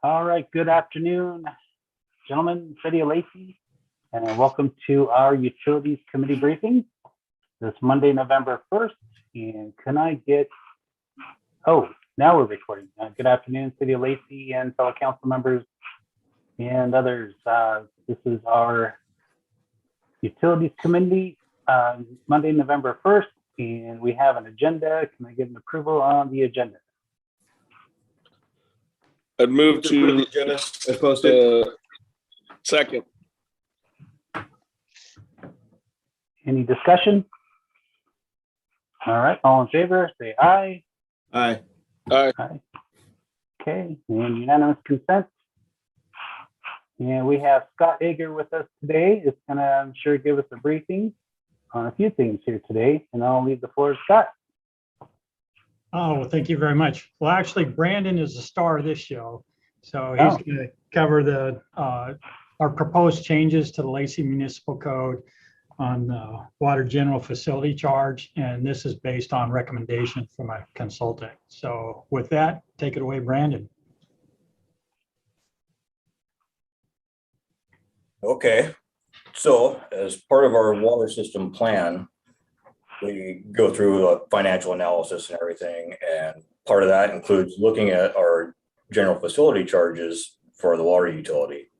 All right, good afternoon, gentlemen, City of Lacey, and welcome to our Utilities Committee briefing this Monday, November 1st. And can I get, oh, now we're recording. Good afternoon, City of Lacey and fellow council members and others. This is our Utilities Committee, Monday, November 1st, and we have an agenda. Can I get an approval on the agenda? I'd move to agenda as posted. Second. Any discussion? All right, all in favor, say aye. Aye. Aye. Aye. Okay, and unanimous consent. And we have Scott Ager with us today. It's gonna, I'm sure, give us a briefing on a few things here today, and I'll leave the floor to Scott. Oh, well, thank you very much. Well, actually, Brandon is the star of this show. So he's Oh. going to cover the our proposed changes to the Lacey Municipal Code on the water general facility charge. And this is based on recommendation from a consultant. So with that, take it away, Brandon. Okay, so as part of our water system plan, we go through a financial analysis and everything, and part of that includes looking at our general facility charges for the water utility.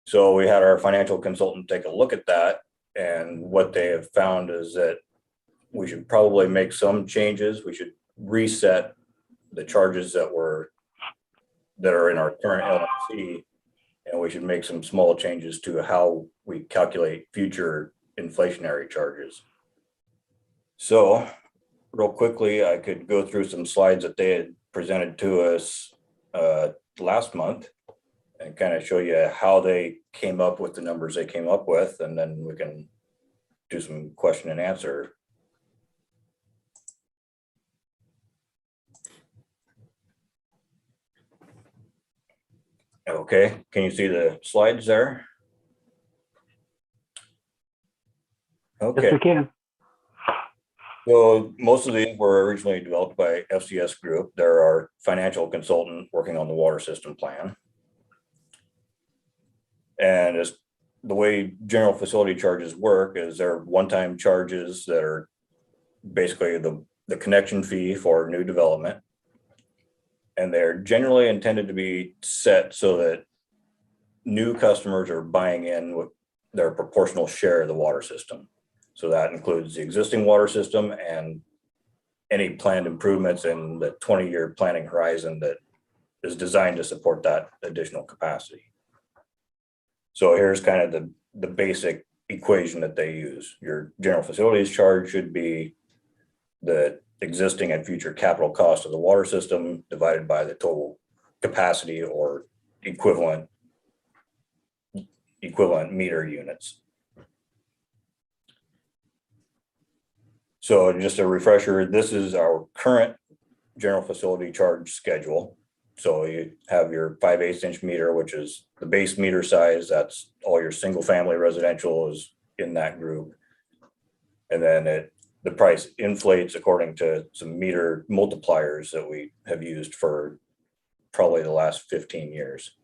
So we had our financial consultant take a look at that, and what they have found is that we should probably make some changes. We should reset the charges that are in our current LLC, and we should make some small changes to how we calculate future inflationary charges. So real quickly, I could go through some slides that they had presented to us last month and kind of show you how they came up with the numbers they came up with, and then we can do some question and answer. Okay, can you see the slides there? Okay. Yes, we can. So most of these were originally developed by FCS Group. They're our financial consultant working on the water system plan. And as the way general facility charges work is they're one-time charges that are basically the connection fee for new development. And they're generally intended to be set so that new customers are buying in with their proportional share of the water system. So that includes the existing water system and any planned improvements in the 20-year planning horizon that is designed to support that additional capacity. So here's kind of the basic equation that they use. Your general facilities charge should be the existing and future capital cost of the water system divided by the total capacity or equivalent meter units. So just a refresher, this is our current general facility charge schedule. So you have your 5/8 inch meter, which is the base meter size. That's all your single family residential is in that group. And then the price inflates according to some meter multipliers that we have used for probably the last 15 years.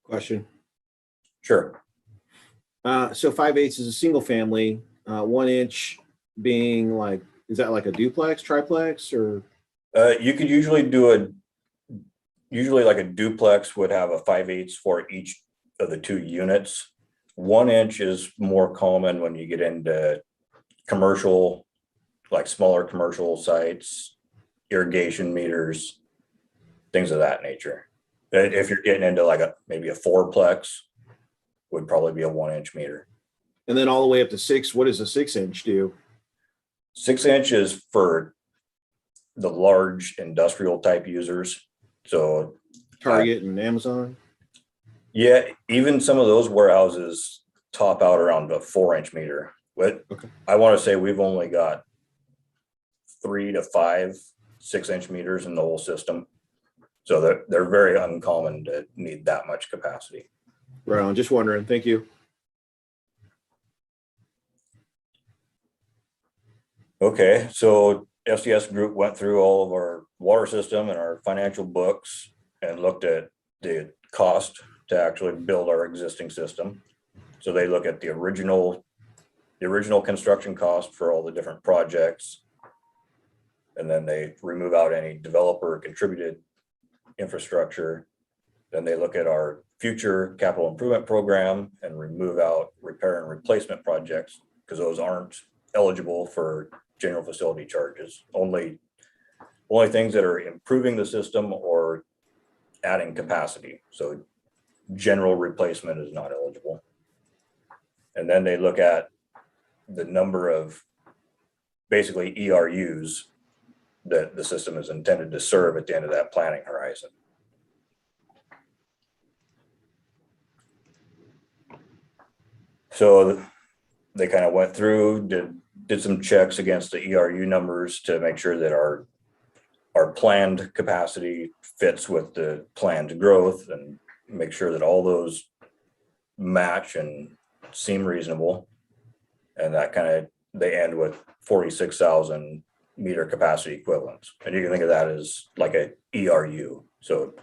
Question. Sure. So 5/8 is a single family, 1 inch being like, is that like a duplex, triplex, or? You could usually like a duplex would have a 5/8 for each of the two units. 1 inch is more common when you get into commercial, like smaller commercial sites, irrigation meters, things of that nature. If you're getting into like maybe a fourplex, would probably be a 1 inch meter. And then all the way up to 6, what does a 6 inch do? 6 inch is for the large industrial type users. So Target and Amazon? yeah, even some of those warehouses top out around a 4 inch meter. But Okay. I want to say we've only got 3 to 5 6 inch meters in the whole system. So they're very uncommon to need that much capacity. Right on, just wondering. Thank you. Okay, so FCS group went through all of our water system and our financial books and looked at the cost to actually build our existing system. So they look at the original construction cost for all the different projects. And then they remove out any developer contributed infrastructure. Then they look at our future capital improvement program and remove out repair and replacement projects because those aren't eligible for general facility charges. Only things that are improving the system or adding capacity. So general replacement is not eligible. And then they look at the number of basically ERUs that the system is intended to serve at the end of that planning horizon. So they kind of went through, did some checks against the ERU numbers to make sure that our planned capacity fits with the planned growth and make sure that all those match and seem reasonable. And that kind of, they end with 46,000 meter capacity equivalents. And you can think of that as like a ERU. So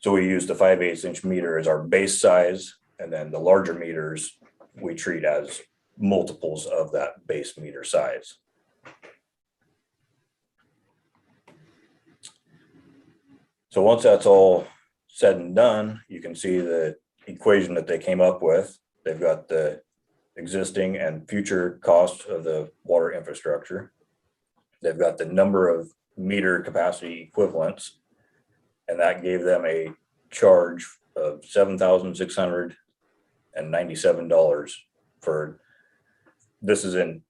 we use the 5/8 inch meter as our base size. And then the larger meters we treat as multiples of that base meter size. So once that's all said and done, you can see the equation that they came up with. They've got the existing and future cost of the water infrastructure. They've got the number of meter capacity equivalents, and that gave them a charge of $7,697 for, this is in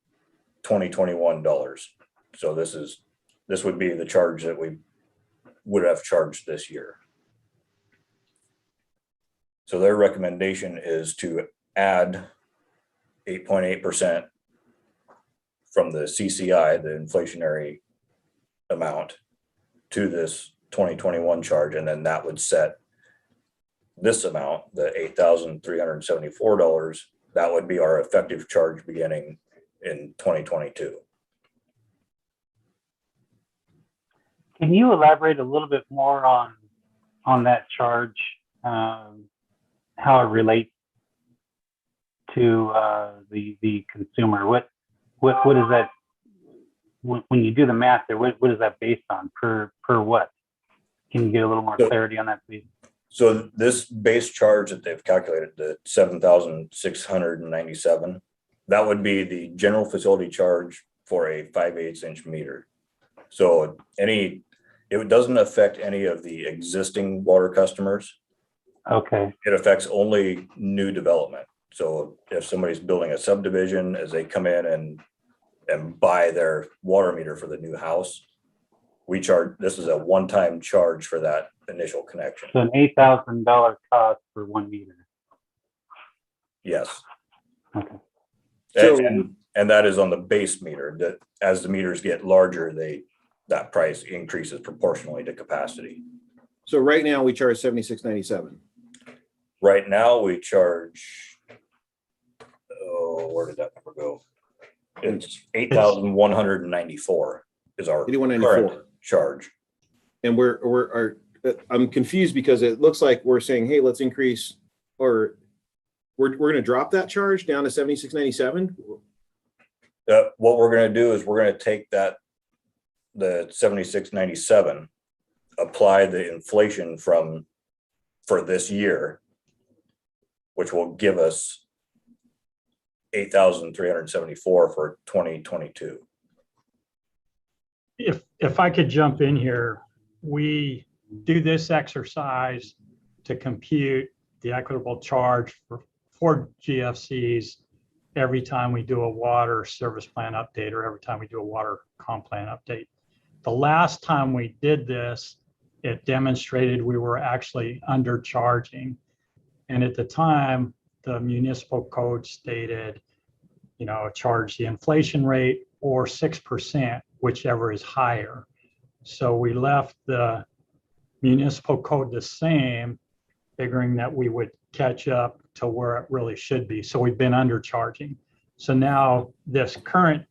2021 dollars. So this would be the charge that we would have charged this year. So their recommendation is to add 8.8% from the CCI, the inflationary amount, to this 2021 charge, and then that would set this amount, the $8,374. That would be our effective charge beginning in 2022. Can you elaborate a little bit more on that charge, how it relates to the consumer? What is that, when you do the math there, what is that based on, per what? Can you get a little more clarity on that, please? So this base charge that they've calculated, the $7,697, that would be the general facility charge for a 5/8 inch meter. So it doesn't affect any of the existing water customers. Okay. It affects only new development. So if somebody's building a subdivision, as they come in and buy their water meter for the new house, we charge, this is a one-time charge for that initial connection. So an $8,000 cost for 1 meter. Yes. Okay. And that is on the base meter. That as the meters get larger, that price increases proportionally to capacity. So right now we charge $76.97. Right now we charge, where did that number go? It's $8,194 is our current charge. And I'm confused because it looks like we're saying, hey, let's increase, or we're going to drop that charge down to $76.97. What we're going to do is we're going to take the $76.97, apply the inflation for this year, which will give us $8,374 for 2022. If I could jump in here, we do this exercise to compute the equitable charge for GFCs every time we do a water service plan update or every time we do a water comp plan update. The last time we did this, it demonstrated we were actually undercharging. And at the time, the municipal code stated, charge the inflation rate or 6%, whichever is higher. So we left the municipal code the same, figuring that we would catch up to where it really should be. So we've been undercharging. So now this current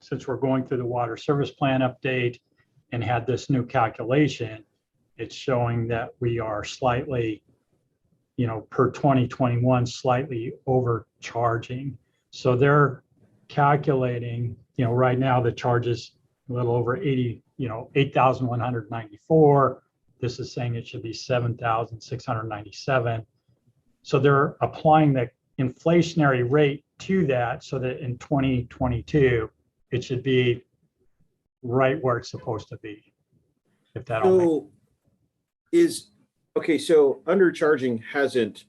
since we're going through the water service plan update and had this new calculation, it's showing that we are slightly, per 2021, slightly overcharging. So they're calculating, right now the charge is a little over 8,194. This is saying it should be 7,697. So they're applying the inflationary rate to that so that in 2022, it should be right where it's supposed to be. If that all makes So so undercharging hasn't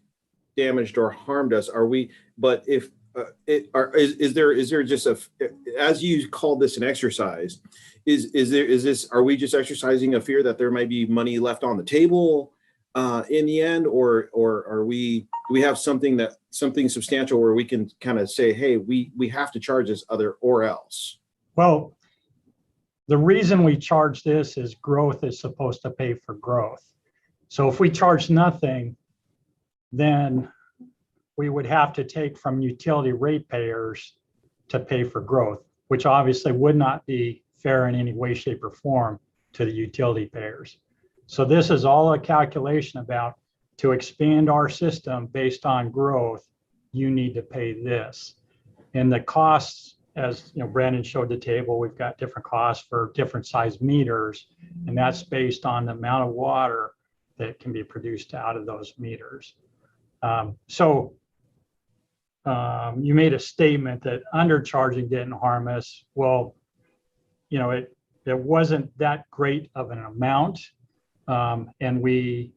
damaged or harmed us. Are we, but if is there just as you called this an exercise, are we just exercising a fear that there might be money left on the table in the end, or do we have something substantial where we can kind of say, hey, we have to charge this other or else? Well, the reason we charge this is growth is supposed to pay for growth. So if we charge nothing, then we would have to take from utility ratepayers to pay for growth, which obviously would not be fair in any way, shape, or form to the utility payers. So this is all a calculation about to expand our system based on growth, you need to pay this. And the costs, as Brandon showed the table, we've got different costs for different size meters, and that's based on the amount of water that can be produced out of those meters. You made a statement that undercharging didn't harm us. Well, it wasn't that great of an amount, and we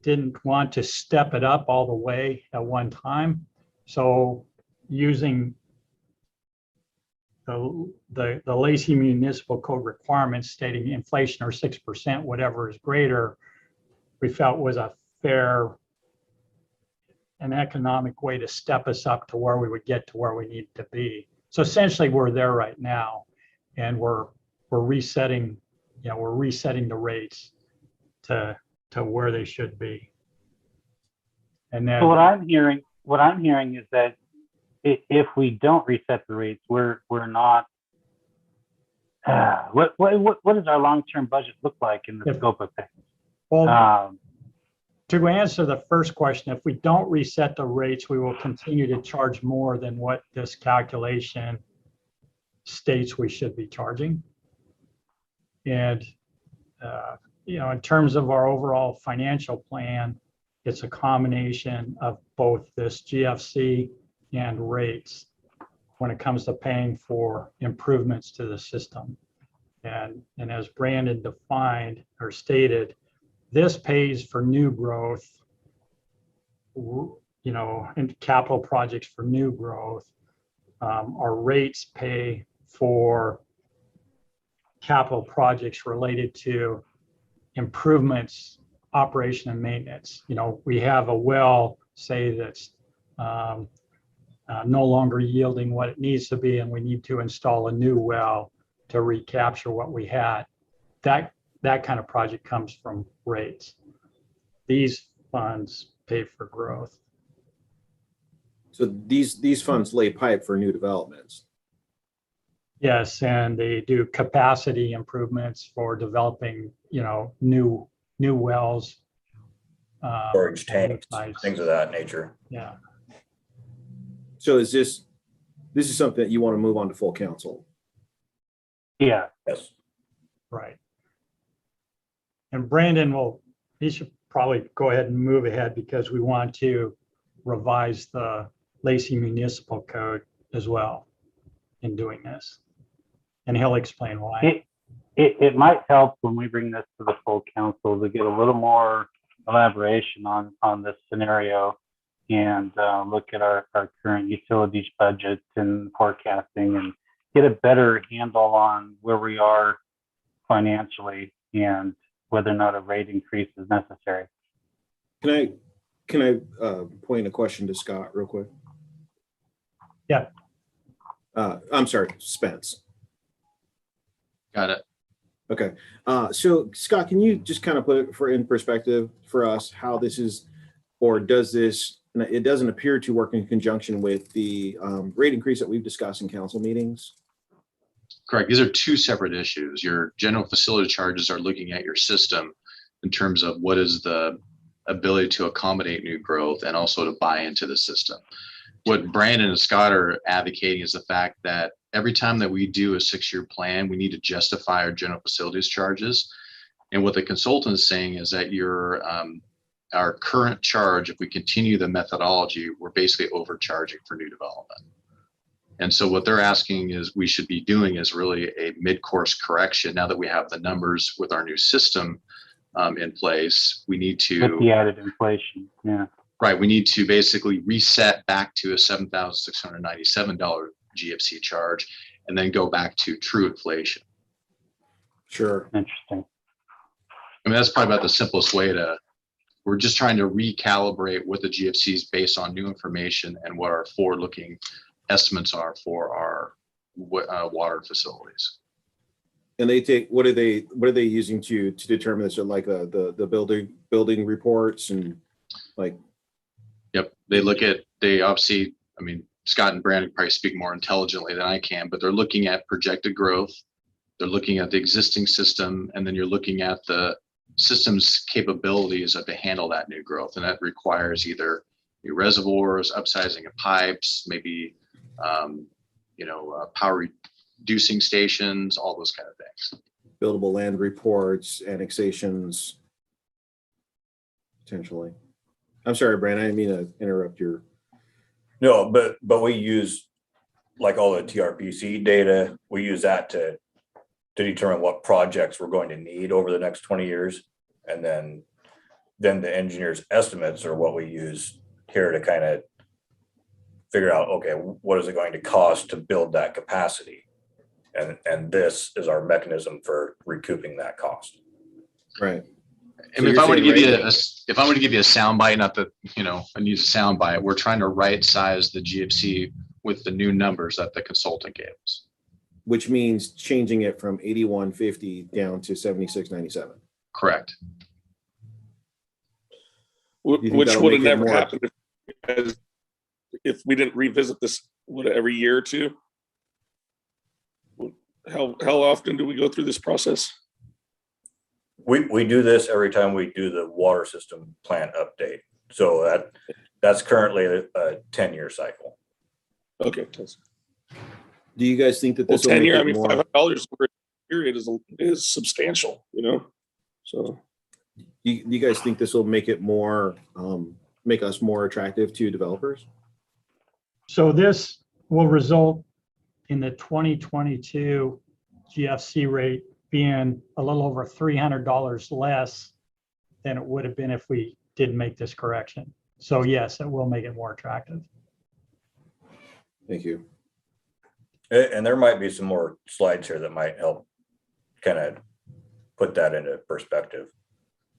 didn't want to step it up all the way at one time. So using the Lacey Municipal Code requirements stating inflation or 6%, whatever is greater, we felt was a fair and economic way to step us up to where we would get to where we need to be. So essentially we're there right now, and we're resetting, the rates to where they should be. And then So what I'm hearing is that if we don't reset the rates, we're not. What does our long-term budget look like in the scope of things? Well, to answer the first question, if we don't reset the rates, we will continue to charge more than what this calculation states we should be charging. And, in terms of our overall financial plan, it's a combination of both this GFC and rates when it comes to paying for improvements to the system. And as Brandon defined or stated, this pays for new growth, and capital projects for new growth. Our rates pay for capital projects related to improvements, operation and maintenance. We have a well, say that's no longer yielding what it needs to be, and we need to install a new well to recapture what we had. That kind of project comes from rates. These funds pay for growth. So these funds lay pipe for new developments. Yes, and they do capacity improvements for developing, new wells. Storage tanks, sites. things of that nature. Yeah. So this is something that you want to move on to full council? Yeah. Yes. Right. And Brandon he should probably go ahead and move ahead because we want to revise the Lacey Municipal Code as well in doing this. And he'll explain why. It might help when we bring this to the full council to get a little more elaboration on this scenario and look at our current utilities budget and forecasting and get a better handle on where we are financially and whether or not a rate increase is necessary. Can I point a question to Scott real quick? Yeah. I'm sorry, Spence. Got it. Okay. So Scott, can you just kind of put it in perspective for us how this is, or does this, it doesn't appear to work in conjunction with the rate increase that we've discussed in council meetings? Correct. These are two separate issues. Your general facility charges are looking at your system in terms of what is the ability to accommodate new growth and also to buy into the system. What Brandon and Scott are advocating is the fact that every time that we do a 6-year plan, we need to justify our general facilities charges. And what the consultant is saying is that our current charge, if we continue the methodology, we're basically overcharging for new development. And so what they're asking is we should be doing is really a mid-course correction. Now that we have the numbers with our new system in place, we need to— With the added inflation, yeah. Right, we need to basically reset back to a $7,697 GFC charge and then go back to true inflation. Sure. Interesting. I mean, that's probably about the simplest way we're just trying to recalibrate what the GFCs based on new information and what our forward-looking estimates are for our water facilities. And they take, what are they using to determine this? Like the building reports and like. Yep, they obviously, I mean, Scott and Brandon probably speak more intelligently than I can, but they're looking at projected growth. They're looking at the existing system, and then you're looking at the system's capabilities to handle that new growth. And that requires either new reservoirs, upsizing of pipes, maybe, power reducing stations, all those kind of things. Buildable land reports, annexations, potentially. I'm sorry, Brandon, I didn't mean to interrupt your. No, but we use, like, all the TRPC data, we use that to determine what projects we're going to need over the next 20 years. And then the engineer's estimates are what we use here to kind of figure out, okay, what is it going to cost to build that capacity? And this is our mechanism for recouping that cost. Right. I mean, if I were to give you a soundbite, not that, I use a soundbite, we're trying to right size the GFC with the new numbers that the consultant gave us. Which means changing it from 8150 down to 7697. Correct. Which would have never happened if we didn't revisit this every year or two. How often do we go through this process? We do this every time we do the water system plan update. So that's currently a 10-year cycle. Okay. Do you guys think that this 10 year? I mean, more... $500 over a period is substantial. So. Do you guys think this will make it more, make us more attractive to developers? So this will result in the 2022 GFC rate being a little over $300 less than it would have been if we didn't make this correction. So yes, it will make it more attractive. Thank you. And there might be some more slides here that might help kind of put that into perspective.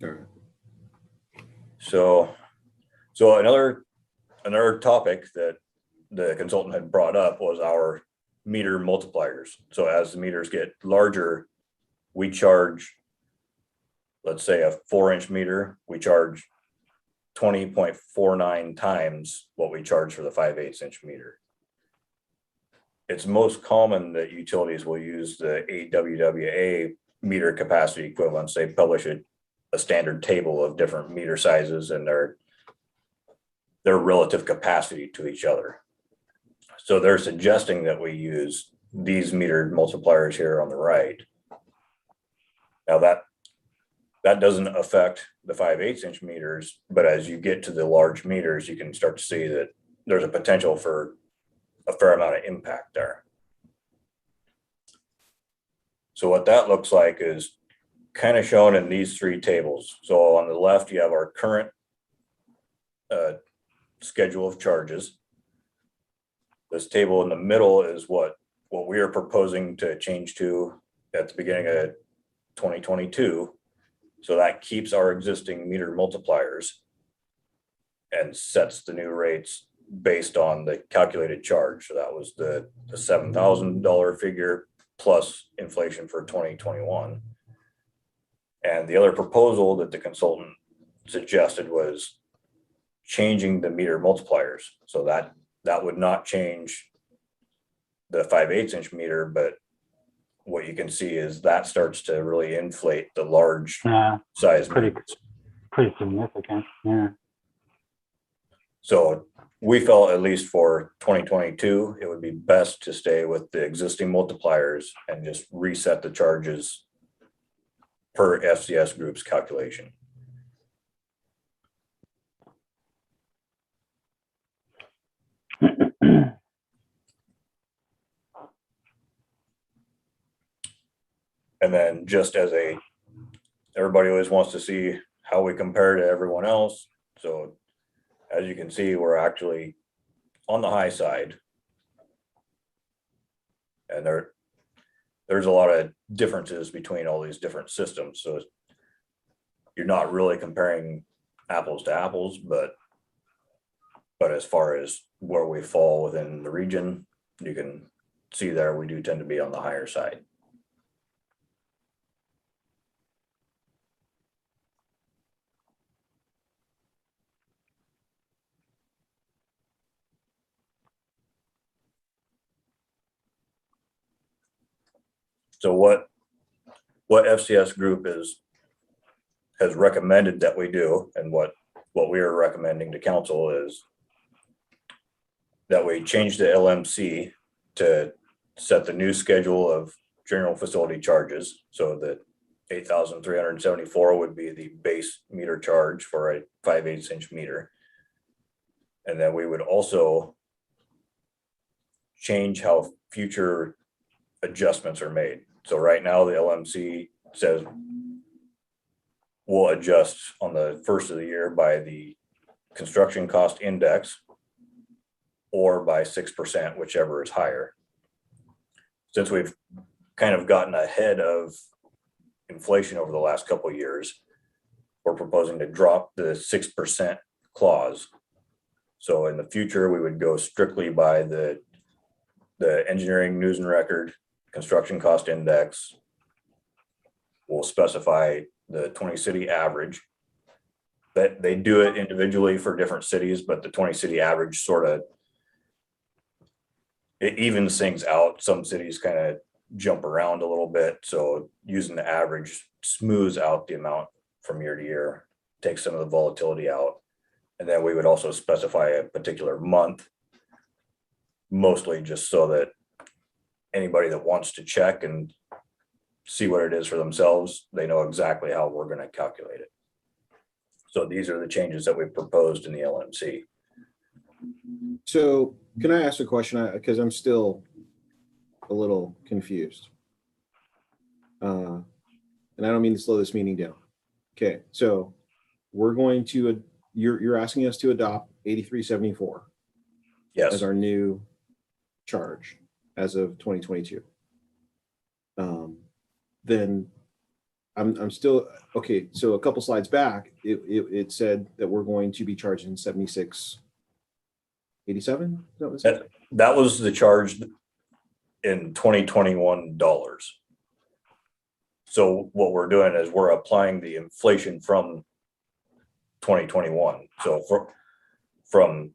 All right. So another topic that the consultant had brought up was our meter multipliers. So as the meters get larger, we charge, let's say a 4-inch meter, we charge 20.49 times what we charge for the 5/8-inch meter. It's most common that utilities will use the AWWA meter capacity equivalents. They publish a standard table of different meter sizes and their relative capacity to each other. So they're suggesting that we use these metered multipliers here on the right. Now that doesn't affect the 5/8-inch meters, but as you get to the large meters, you can start to see that there's a potential for a fair amount of impact there. So what that looks like is kind of shown in these 3 tables. So on the left, you have our current schedule of charges. This table in the middle is what we are proposing to change to at the beginning of 2022. So that keeps our existing meter multipliers and sets the new rates based on the calculated charge. So that was the $7,000 figure plus inflation for 2021. And the other proposal that the consultant suggested was changing the meter multipliers. So that would not change the 5/8-inch meter, but what you can see is that starts to really inflate the large Yeah, size. pretty, meters. pretty significant. Yeah. So we felt at least for 2022, it would be best to stay with the existing multipliers and just reset the charges per FCS group's calculation. And then just as everybody always wants to see how we compare to everyone else. So as you can see, we're actually on the high side. And there's a lot of differences between all these different systems. So you're not really comparing apples to apples, but as far as where we fall within the region, you can see there we do tend to be on the higher side. So what FCS group has recommended that we do, and what we are recommending to council is that we change the LMC to set the new schedule of general facility charges. So that 8,374 would be the base meter charge for a 5/8 inch meter. And then we would also change how future adjustments are made. So right now the LMC says we'll adjust on the first of the year by the construction cost index or by 6%, whichever is higher. Since we've kind of gotten ahead of inflation over the last couple of years, we're proposing to drop the 6% clause. So in the future, we would go strictly by the engineering news and record construction cost index. We'll specify the 20 city average. That they do it individually for different cities, but the 20 city average sort of, it evens things out. Some cities kind of jump around a little bit. So using the average smooths out the amount from year to year, takes some of the volatility out. And then we would also specify a particular month, mostly just so that anybody that wants to check and see what it is for themselves, they know exactly how we're going to calculate it. So these are the changes that we proposed in the LMC. So can I ask a question? Because I'm still a little confused. And I don't mean to slow this meeting down. Okay, so we're going to, you're asking us to adopt 8374 Yes. as our new charge as of 2022. Then I'm still, okay, so a couple slides back, it said that we're going to be charging 7687. That was the charge in 2021 dollars. So what we're doing is we're applying the inflation from 2021. So from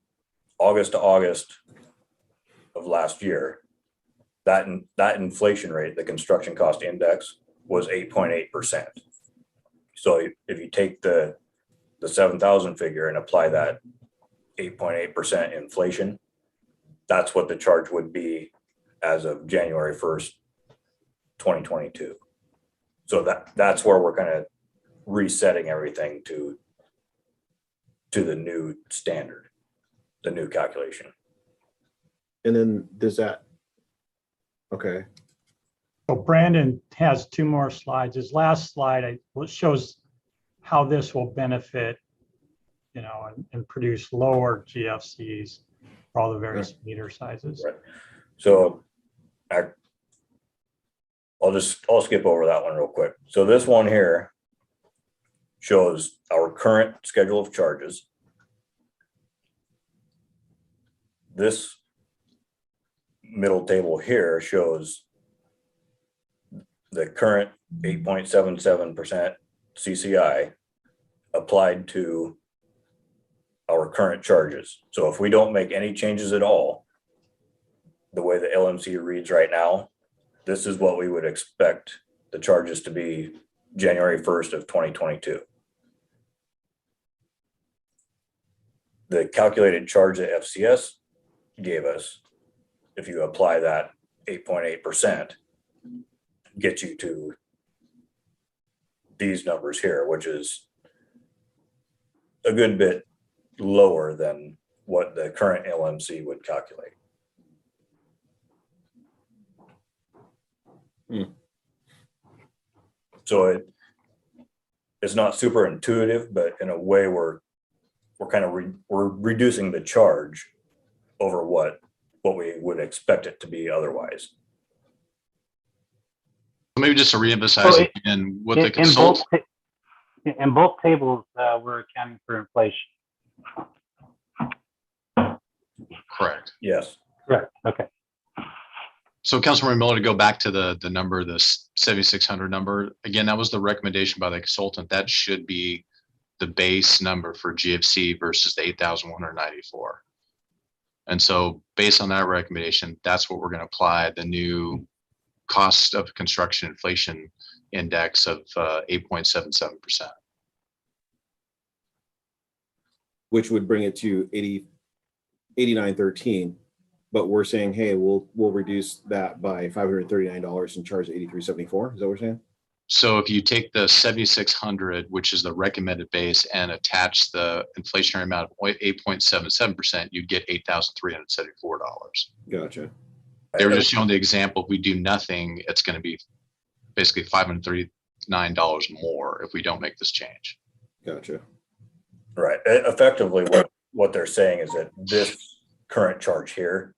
August to August of last year, that inflation rate, the construction cost index, was 8.8%. So if you take the 7,000 figure and apply that 8.8% inflation, that's what the charge would be as of January 1st, 2022. So that's where we're kind of resetting everything to the new standard, the new calculation. And then does that, okay. So Brandon has two more slides. His last slide shows how this will benefit, and produce lower GFCs for all the various meter sizes. Right. So I'll skip over that one real quick. So this one here shows our current schedule of charges. This middle table here shows the current 8.77% CCI applied to our current charges. So if we don't make any changes at all, the way the LMC reads right now, this is what we would expect the charges to be January 1st of 2022. The calculated charge that FCS gave us, if you apply that 8.8%, gets you to these numbers here, which is a good bit lower than what the current LMC would calculate. So it's not super intuitive, but in a way we're kind of we're reducing the charge over what we would expect it to be otherwise. Maybe just to reemphasize So again, what the consult. In both tables, we're accounting for inflation. Correct. Yes. Correct. Okay. So Councilmember Miller, to go back to the number, the 7,600 number, again, that was the recommendation by the consultant. That should be the base number for GFC versus the 8,194. And so based on that recommendation, that's what we're going to apply the new cost of construction inflation index of 8.77%. Which would bring it to 89.13. But we're saying, hey, we'll reduce that by $539 and charge 83.74. Is that what we're saying? So if you take the 7,600, which is the recommended base, and attach the inflationary amount of 8.77%, you'd get $8,374. Gotcha. They were just showing the example. If we do nothing, it's going to be basically $539 more if we don't make this change. Gotcha. Right. Effectively, what they're saying is that this current charge here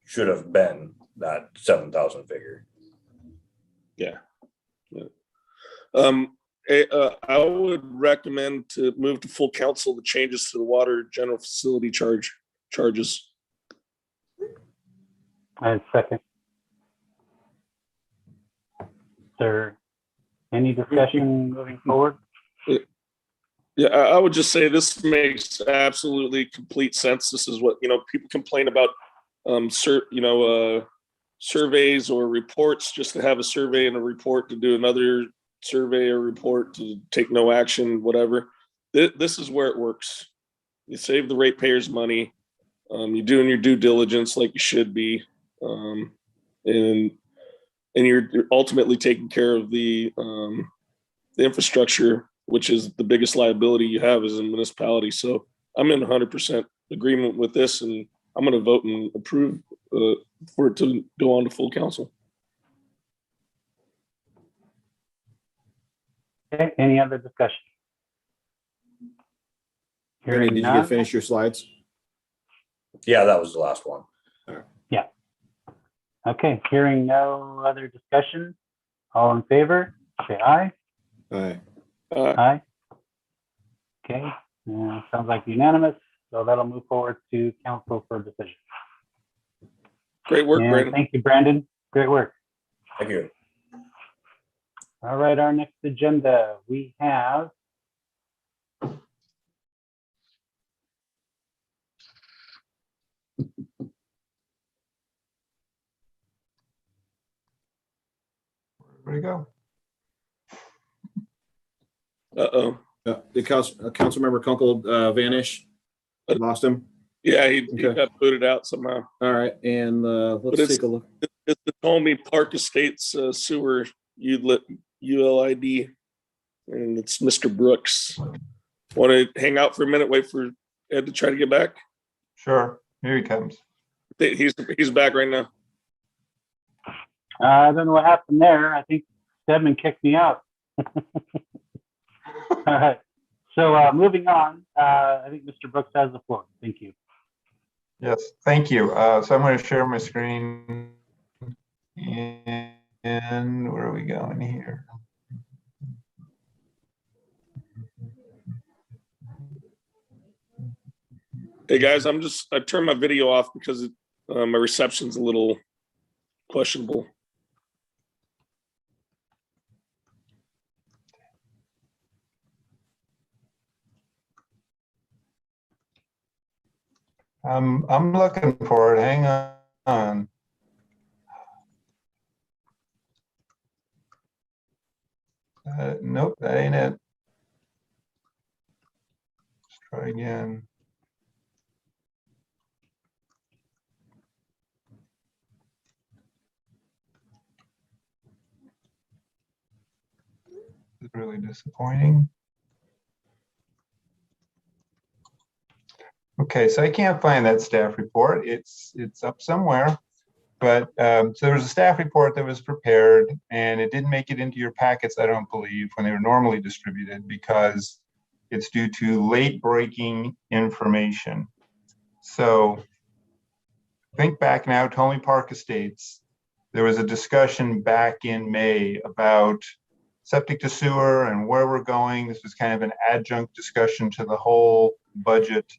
should have been that 7,000 figure. Yeah. I would recommend to move to full council the changes to the water general facility charges. And second. Is there any discussion moving forward? Yeah, I would just say this makes absolutely complete sense. This is what, people complain about, surveys or reports, just to have a survey and a report to do another survey or report to take no action, whatever. This is where it works. You save the ratepayers money. You're doing your due diligence like you should be. And you're ultimately taking care of the infrastructure, which is the biggest liability you have as a municipality. So I'm in 100% agreement with this, and I'm going to vote and approve for it to go on to full council. Okay, any other discussion? Ernie, did you none? get finish your slides? Yeah, that was the last one. Yeah. Okay, hearing no other discussion, all in favor, say aye. Aye. Aye. Okay, sounds like unanimous, so that'll move forward to council for decision. Great work, And Brandon. thank you, Brandon. Great work. Thank you. All right, our next agenda, we have Where'd it go? Uh-oh. The Councilmember Kunkel vanish. Lost him. Yeah, he Okay. got booted out somehow. All right, and let's it's- take a look. It's the Tommy Park Estates sewer ULID, and it's Mr. Brooks. Want to hang out for a minute, wait for Ed to try to get back? Sure, here he comes. He's back right now. I don't know what happened there. I think Stedman kicked me out. All right. So moving on, I think Mr. Brooks has the floor. Thank you. Yes, thank you. So I'm going to share my screen. And where are we going here? Hey guys, I turned my video off because my reception's a little questionable. I'm looking for it. Hang on. Nope, that ain't it. Let's try again. It's really disappointing. Okay, so I can't find that staff report. It's up somewhere. But so there was a staff report that was prepared, and it didn't make it into your packets, I don't believe, when they were normally distributed, because it's due to late breaking information. So think back now, Tony Park Estates. There was a discussion back in May about septic to sewer and where we're going. This was kind of an adjunct discussion to the whole budget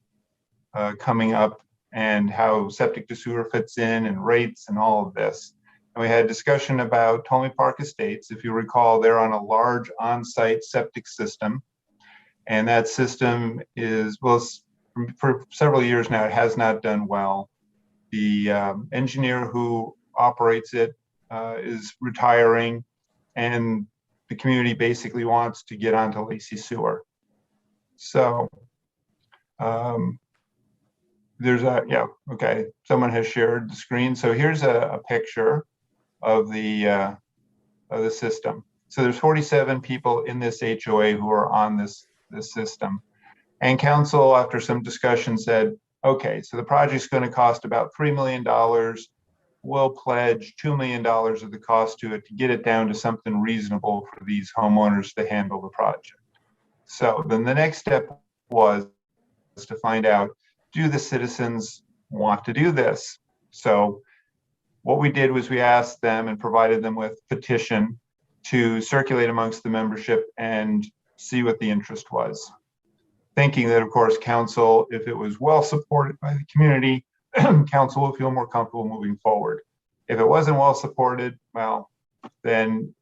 coming up, and how septic to sewer fits in and rates and all of this. And we had a discussion about Tolmy Park Estates. If you recall, they're on a large on-site septic system. And that system is, well, for several years now, it has not done well. The engineer who operates it is retiring, and the community basically wants to get onto Lacey Sewer. So, there's a, yeah, okay, someone has shared the screen. So here's a picture of the system. So there's 47 people in this HOA who are on this system. And council, after some discussion, said, okay, so the project's going to cost about $3 million. We'll pledge $2 million of the cost to it to get it down to something reasonable for these homeowners to handle the project. So then the next step was to find out, do the citizens want to do this? So what we did was we asked them and provided them with petition to circulate amongst the membership and see what the interest was. Thinking that, of course, council, if it was well supported by the community, council will feel more comfortable moving forward. If it wasn't well supported, well, then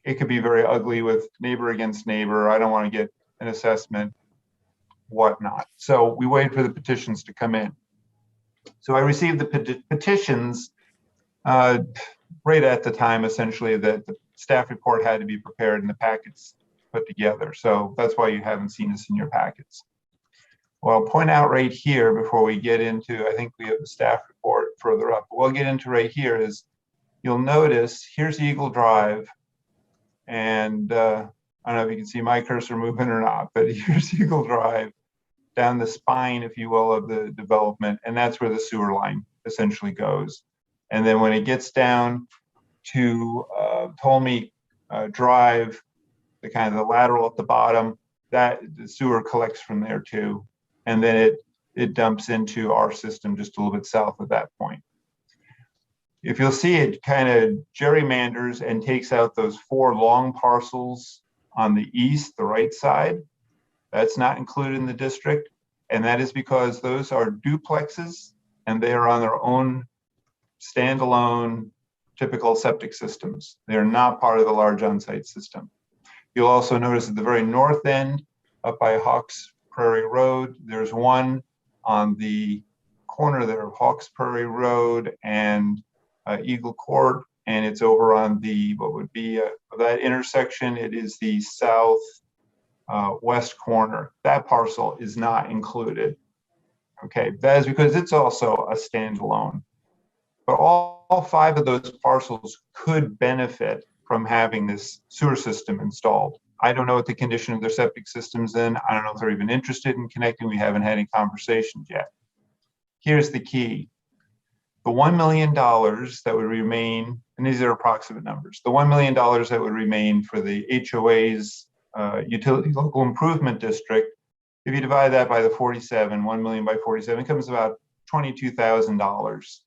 it could be very ugly with neighbor against neighbor. I don't want to get an assessment, whatnot. So we waited for the petitions to come in. So I received the petitions right at the time, essentially, that the staff report had to be prepared and the packets put together. So that's why you haven't seen this in your packets. Well, I'll point out right here before we get into, I think we have the staff report further up, but we'll get into right here is, you'll notice here's Eagle Drive, and I don't know if you can see my cursor moving or not, but here's Eagle Drive down the spine, if you will, of the development, and that's where the sewer line essentially goes. And then when it gets down to Tolmy Drive, the kind of the lateral at the bottom, that the sewer collects from there too, and then it dumps into our system just a little bit south of that point. If you'll see, it kind of gerrymanders and takes out those 4 long parcels on the east, the right side. That's not included in the district. And that is because those are duplexes and they are on their own standalone typical septic systems. They're not part of the large on-site system. You'll also notice at the very north end, up by Hawks Prairie Road, there's one on the corner there of Hawks Prairie Road and Eagle Court, and it's over on the, what would be that intersection, it is the south west corner. That parcel is not included. Okay, that is because it's also a standalone. But all 5 of those parcels could benefit from having this sewer system installed. I don't know what the condition of their septic systems in. I don't know if they're even interested in connecting. We haven't had any conversations yet. Here's the key. The $1 million that would remain, and these are approximate numbers, the $1 million that would remain for the HOA's utility local improvement district, if you divide that by the 47, 1 million by 47, it comes about $22,000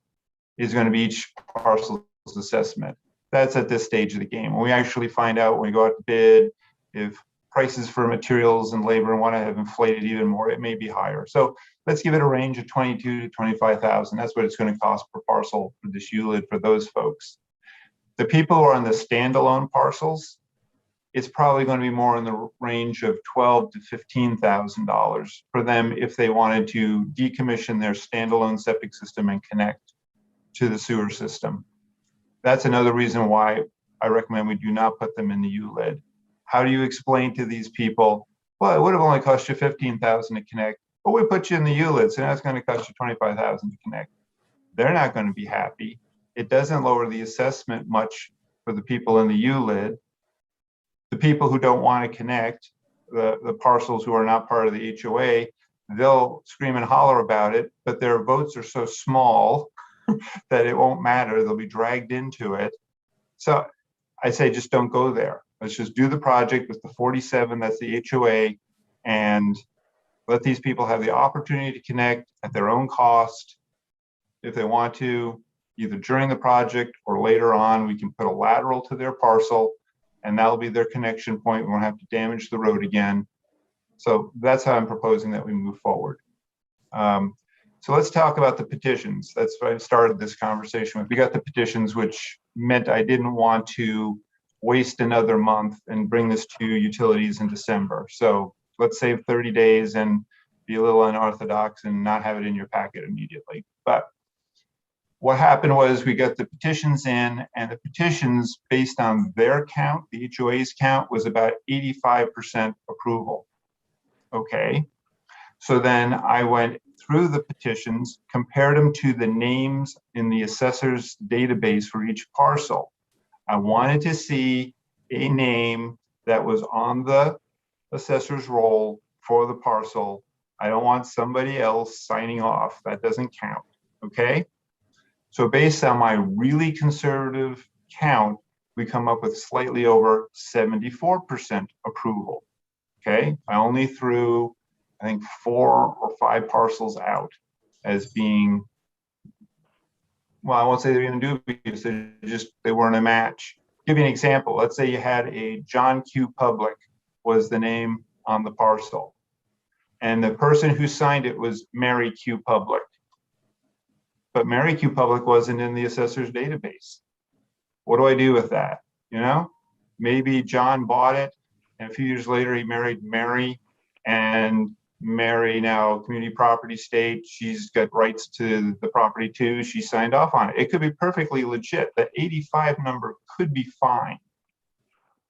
is going to be each parcel's assessment. That's at this stage of the game. When we actually find out, when we go out to bid, if prices for materials and labor and want to have inflated even more, it may be higher. So let's give it a range of 22 to 25,000. That's what it's going to cost per parcel for this ULID for those folks. The people who are on the standalone parcels, it's probably going to be more in the range of $12,000 to $15,000 for them if they wanted to decommission their standalone septic system and connect to the sewer system. That's another reason why I recommend we do not put them in the ULID. how do you explain to these people, well, it would have only cost you 15,000 to connect, but we put you in the ULID, so now it's going to cost you 25,000 to connect. They're not going to be happy. It doesn't lower the assessment much for the people in the ULID. The people who don't want to connect, the parcels who are not part of the HOA, they'll scream and holler about it, but their votes are so small that it won't matter. They'll be dragged into it. So I say just don't go there. Let's just do the project with the 47, that's the HOA, and let these people have the opportunity to connect at their own cost. If they want to, either during the project or later on, we can put a lateral to their parcel, and that'll be their connection point. We won't have to damage the road again. So that's how I'm proposing that we move forward. So let's talk about the petitions. That's what I started this conversation with. We got the petitions, which meant I didn't want to waste another month and bring this to utilities in December. So let's save 30 days and be a little unorthodox and not have it in your packet immediately. But what happened was we got the petitions in, and the petitions based on their count, the HOA's count, was about 85% approval. Okay. So then I went through the petitions, compared them to the names in the assessor's database for each parcel. I wanted to see a name that was on the assessor's roll for the parcel. I don't want somebody else signing off. That doesn't count. Okay. So based on my really conservative count, we come up with slightly over 74% approval. Okay. I only threw, I think, 4 or 5 parcels out as being, well, I won't say they're going to do it because they weren't a match. Give you an example. Let's say you had a John Q. Public was the name on the parcel, and the person who signed it was Mary Q. Public. But Mary Q. Public wasn't in the assessor's database. What do I do with that? You know, maybe John bought it, and a few years later he married Mary, and Mary, now community property state, she's got rights to the property too. She signed off on it. It could be perfectly legit. The 85 number could be fine,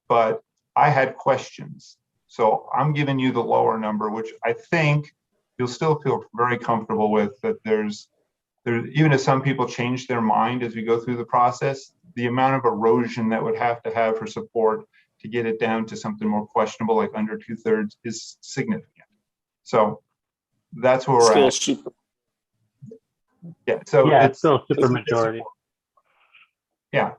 but I had questions. So I'm giving you the lower number, which I think you'll still feel very comfortable with, that there's even if some people change their mind as we go through the process, the amount of erosion that would have to have for support to get it down to something more questionable, like under 2/3, is significant. So that's where we're Still at. super. Yeah. So Yeah, it's still a super majority. Yeah.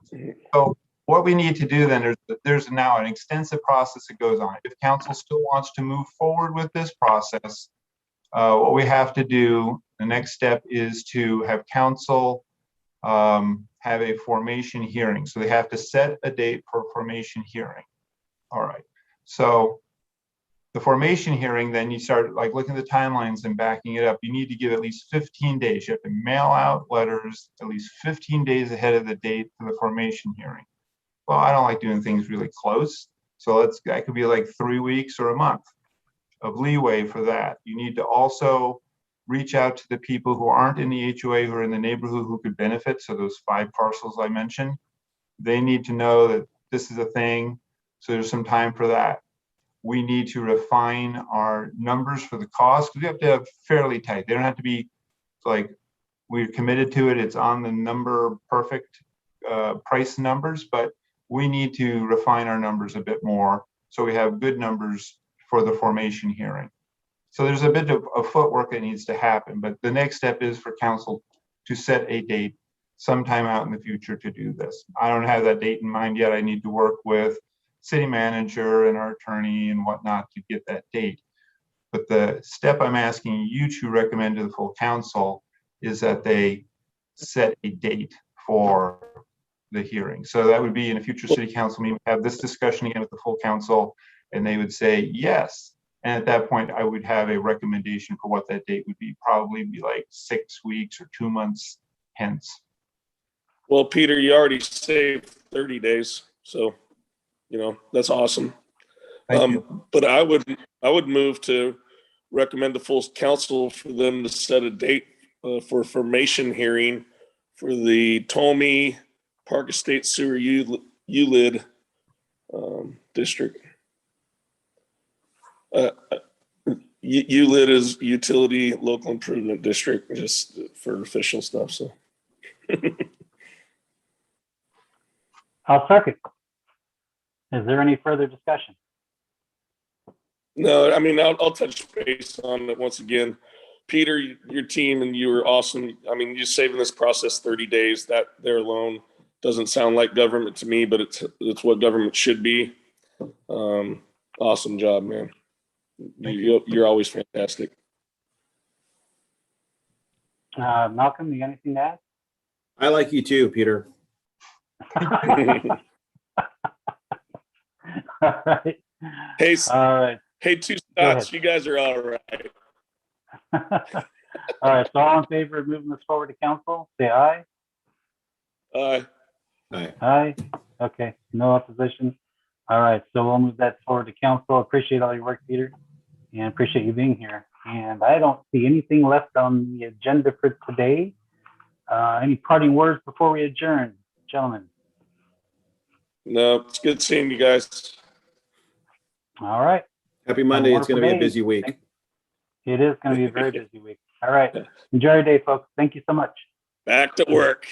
So what we need to do then, there's now an extensive process that goes on. If council still wants to move forward with this process, what we have to do, the next step is to have council have a formation hearing. So they have to set a date for a formation hearing. All right. So the formation hearing, then you start like looking at the timelines and backing it up. You need to give at least 15 days. You have to mail out letters at least 15 days ahead of the date for the formation hearing. Well, I don't like doing things really close. So that could be like 3 weeks or a month of leeway for that. You need to also reach out to the people who aren't in the HOA, who are in the neighborhood, who could benefit. So those 5 parcels I mentioned, they need to know that this is a thing. So there's some time for that. We need to refine our numbers for the cost. We have to have fairly tight. They don't have to be like we're committed to it. It's on the number perfect price numbers, but we need to refine our numbers a bit more so we have good numbers for the formation hearing. So there's a bit of footwork that needs to happen, but the next step is for council to set a date sometime out in the future to do this. I don't have that date in mind yet. I need to work with city manager and our attorney and whatnot to get that date. But the step I'm asking you to recommend to the full council is that they set a date for the hearing. So that would be in a future city council meeting, have this discussion again with the full council, and they would say yes. And at that point, I would have a recommendation for what that date would be, probably be like 6 weeks or 2 months hence. Well, Peter, you already saved 30 days. So, that's awesome. Thank you. But I would move to recommend the full council for them to set a date for a formation hearing for the Tomey Park Estate Sewer ULID district. ULIT is Utility Local Improvement District, just for official stuff, so. I'll second. Is there any further discussion? No, I mean, I'll touch base on it once again. Peter, your team and you were awesome. I mean, you saving this process 30 days, that there alone doesn't sound like government to me, but it's what government should be. Awesome job, man. You're always fantastic. Malcolm, you got anything to add? I like you too, Peter. All right. Hey, All right. hey, two ahead. Scots, you guys are all right. All right. So all in favor of moving this forward to council, say aye. Aye. Aye. Okay. No opposition. All right. So we'll move that forward to council. Appreciate all your work, Peter, and appreciate you being here. And I don't see anything left on the agenda for today. Any parting words before we adjourn, gentlemen? No, it's good seeing you guys. All right. Happy Monday. It's going to be a wonderful day. busy week. It is going to be a very busy week. All right. Enjoy your day, folks. Thank you so much. Back to work.